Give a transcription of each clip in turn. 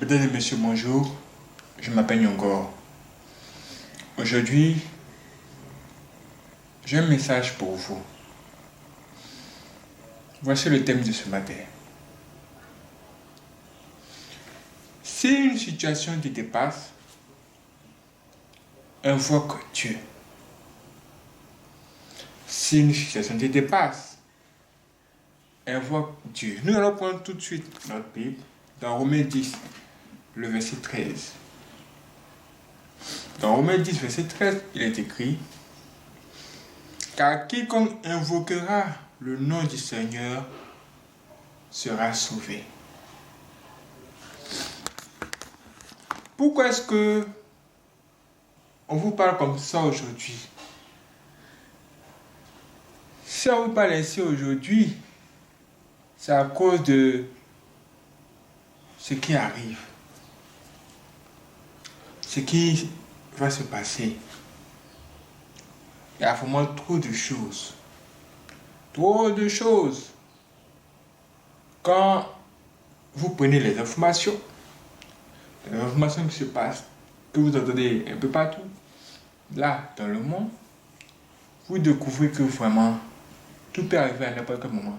Mesdames et messieurs, bonjour. Je m'appelle Nyongor. Aujourd'hui, j'ai un message pour vous. Voici le thème de ce matin. Si une situation te dépasse, invoque Dieu. Si une situation te dépasse, invoque Dieu. Nous allons prendre tout de suite notre Bible dans Romains 10, le verset 13. Dans Romains 10, verset 13, il est écrit: Car quiconque invoquera le nom du Seigneur sera sauvé. Pourquoi est-ce que on vous parle comme ça aujourd'hui? Si on vous parle ainsi aujourd'hui, c'est à cause de ce qui arrive, ce qui va se passer. Il y a vraiment trop de choses. Trop de choses. Quand vous prenez les informations qui se passent, que vous entendez un peu partout, là, dans le monde, vous découvrez que vraiment, tout peut arriver à n'importe quel moment.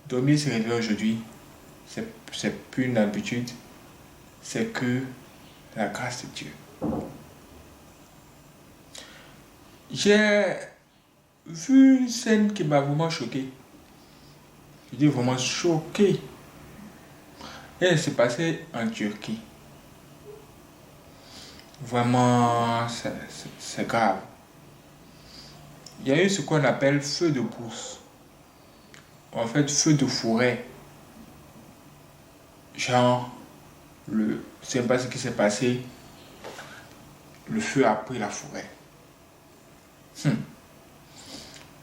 Dormir, se réveiller aujourd'hui, c'est plus une habitude, c'est que la grâce de Dieu. J'ai vu une scène qui m'a vraiment choqué. Je dis vraiment choqué. Et elle s'est passée en Turquie. Vraiment, c'est grave. Il y a eu ce qu'on appelle feu de brousse. En fait, feu de forêt. Genre, c'est pas ce qui s'est passé. Le feu a pris la forêt.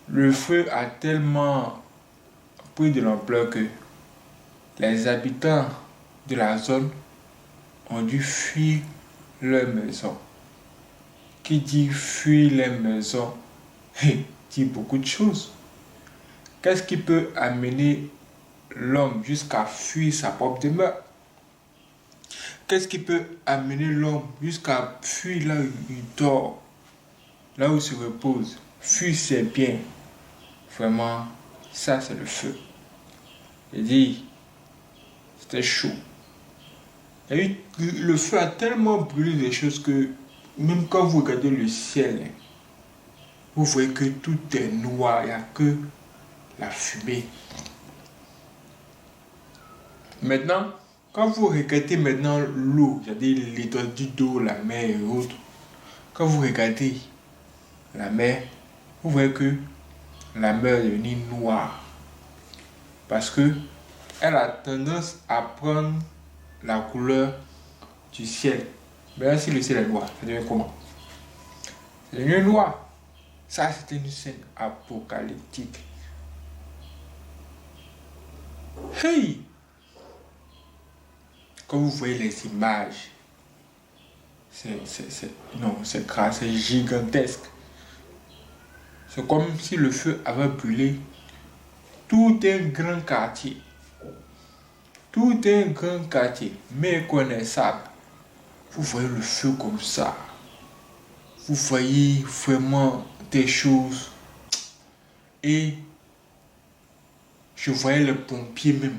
Le feu a tellement pris de l'ampleur que les habitants de la zone ont dû fuir leur maison. Qui dit fuir les maisons dit beaucoup de choses. Qu'est-ce qui peut amener l'homme jusqu'à fuir sa propre demeure? Qu'est-ce qui peut amener l'homme jusqu'à fuir là où il dort, là où il se repose, fuir ses biens? Vraiment, ça c'est le feu. J'ai dit, c'était chaud. Le feu a tellement brûlé des choses que même quand vous regardez le ciel, vous voyez que tout est noir, il n'y a que la fumée. Maintenant, quand vous regardez maintenant l'eau, c'est-à-dire l'étendue d'eau, la mer et autres, quand vous regardez la mer, vous voyez que la mer est devenue noire. Parce que elle a tendance à prendre la couleur du ciel. Mais si le ciel est noir, ça devient comment? C'est devenu noir. Ça, c'était une scène apocalyptique. Hey! Quand vous voyez les images, c'est grave, c'est gigantesque. C'est comme si le feu avait brûlé tout un grand quartier. Tout un grand quartier, méconnaissable. Vous voyez le feu comme ça. Vous voyez vraiment des choses. Et je voyais les pompiers même.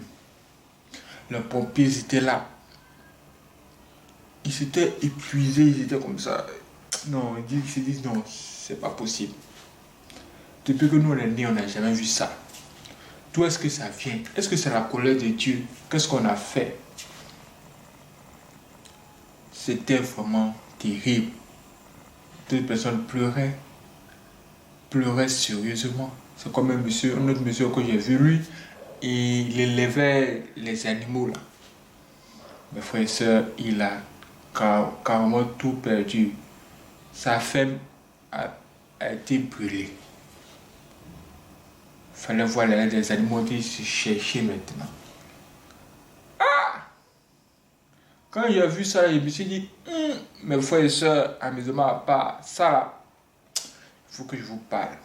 Les pompiers étaient là. Ils s'étaient épuisés, ils étaient comme ça. Non, ils se disent non, c'est pas possible. Depuis que nous on est nés, on n'a jamais vu ça. D'où est-ce que ça vient? Est-ce que c'est la colère de Dieu? Qu'est-ce qu'on a fait? C'était vraiment terrible. D'autres personnes pleuraient sérieusement. C'est comme un autre monsieur que j'ai vu, lui, il élevait les animaux là. Mes frères et sœurs, il a carrément tout perdu. Sa femme a été brûlée. Il fallait voir les animaux qui se cherchaient maintenant. Quand j'ai vu ça, je me suis dit, mes frères et sœurs, amusement à part, ça là, il faut que je vous parle.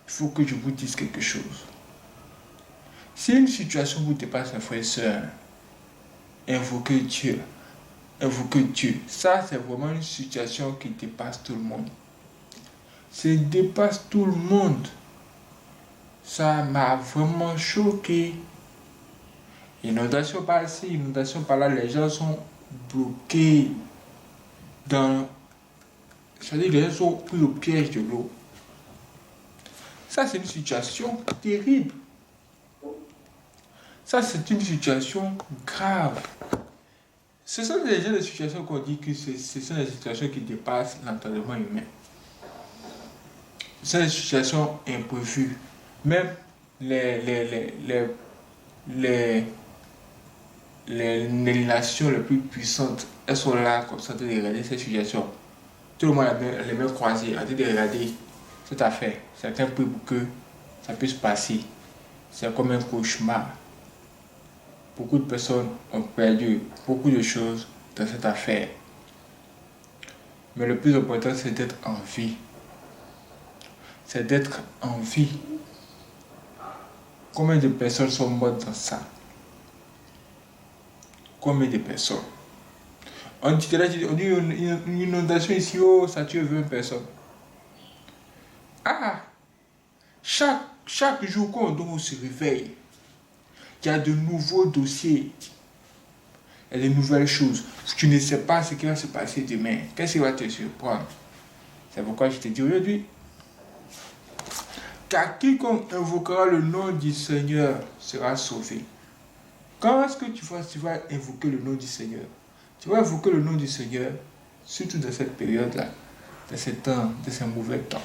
Il faut que je vous dise quelque chose. Si une situation vous dépasse, mes frères et sœurs, invoquer Dieu. Invoquer Dieu. Ça, c'est vraiment une situation qui dépasse tout le monde. Ça dépasse tout le monde. Ça m'a vraiment choqué. Inondation par ici, inondation par là, les gens sont bloqués dans... C'est-à-dire les gens sont pris au piège de l'eau. Ça, c'est une situation terrible. Ça, c'est une situation grave. Ce sont déjà des situations qu'on dit que ce sont des situations qui dépassent l'entendement humain. Ce sont des situations imprévues. Même les nations les plus puissantes, elles sont là comme ça, en train de regarder cette situation. Tout le monde a les mains croisées, en train de regarder cette affaire. Certains prient pour que ça puisse passer. C'est comme un cauchemar. Beaucoup de personnes ont perdu beaucoup de choses dans cette affaire. Mais le plus important, c'est d'être en vie. C'est d'être en vie. Combien de personnes sont mortes dans ça? Combien de personnes? On dit une inondation ici, oh, ça tue 20 personnes. Ah! Chaque jour qu'on se réveille, il y a de nouveaux dossiers. Il y a de nouvelles choses. Tu ne sais pas ce qui va se passer demain. Qu'est-ce qui va te surprendre? C'est pourquoi je te dis aujourd'hui, car quiconque invoquera le nom du Seigneur sera sauvé. Quand est-ce que tu vas invoquer le nom du Seigneur? Tu vas invoquer le nom du Seigneur, surtout dans cette période-là, de ces temps, de ces mauvais temps.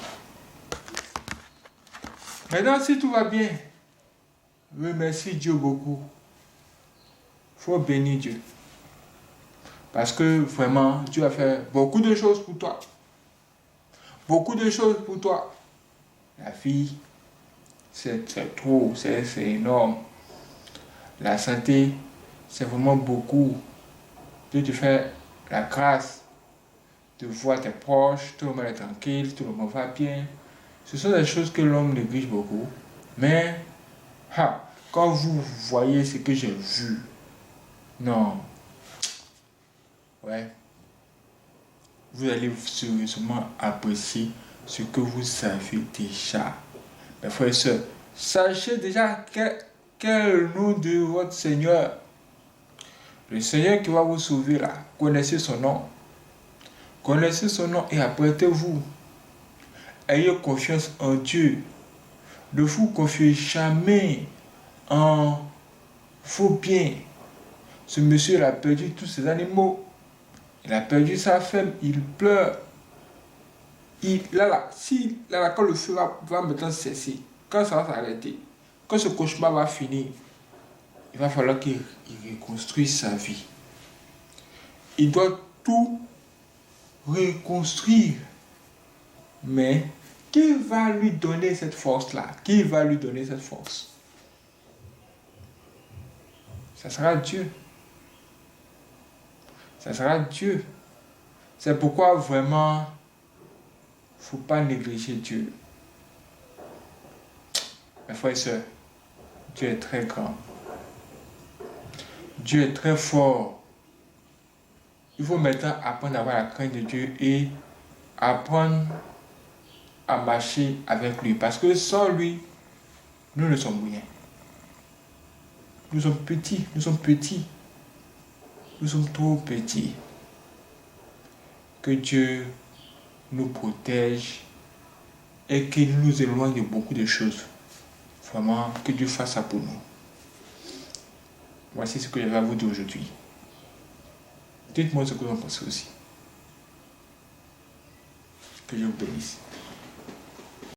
Maintenant, si tout va bien, remercie Dieu beaucoup. Il faut bénir Dieu. Parce que vraiment, Dieu a fait beaucoup de choses pour toi. Beaucoup de choses pour toi. La vie, c'est trop, c'est énorme. La santé, c'est vraiment beaucoup. Dieu te fait la grâce de voir tes proches, tout le monde est tranquille, tout le monde va bien. Ce sont des choses que l'homme néglige beaucoup. Mais, quand vous voyez ce que j'ai vu, non, ouais, vous allez sérieusement apprécier ce que vous savez déjà. Mes frères et sœurs, sachez déjà quel est le nom de votre Seigneur. Le Seigneur qui va vous sauver là, connaissez son nom. Connaissez son nom et apprêtez-vous. Ayez confiance en Dieu. Ne vous confiez jamais en vos biens. Ce monsieur il a perdu tous ses animaux. Il a perdu sa femme, il pleure. Quand le feu va maintenant cesser, quand ça va s'arrêter, quand ce cauchemar va finir, il va falloir qu'il reconstruise sa vie. Il doit tout reconstruire. Mais qui va lui donner cette force-là? Qui va lui donner cette force? Ça sera Dieu. Ça sera Dieu. C'est pourquoi vraiment, il ne faut pas négliger Dieu. Mes frères et sœurs, Dieu est très grand. Dieu est très fort. Il faut maintenant apprendre à avoir la crainte de Dieu et apprendre à marcher avec lui. Parce que sans lui, nous ne sommes rien. Nous sommes petits, nous sommes petits. Nous sommes trop petits. Que Dieu nous protège et qu'il nous éloigne de beaucoup de choses. Vraiment, que Dieu fasse ça pour nous. Voici ce que je vais vous dire aujourd'hui. Dites-moi ce que vous en pensez aussi. Que Dieu vous bénisse.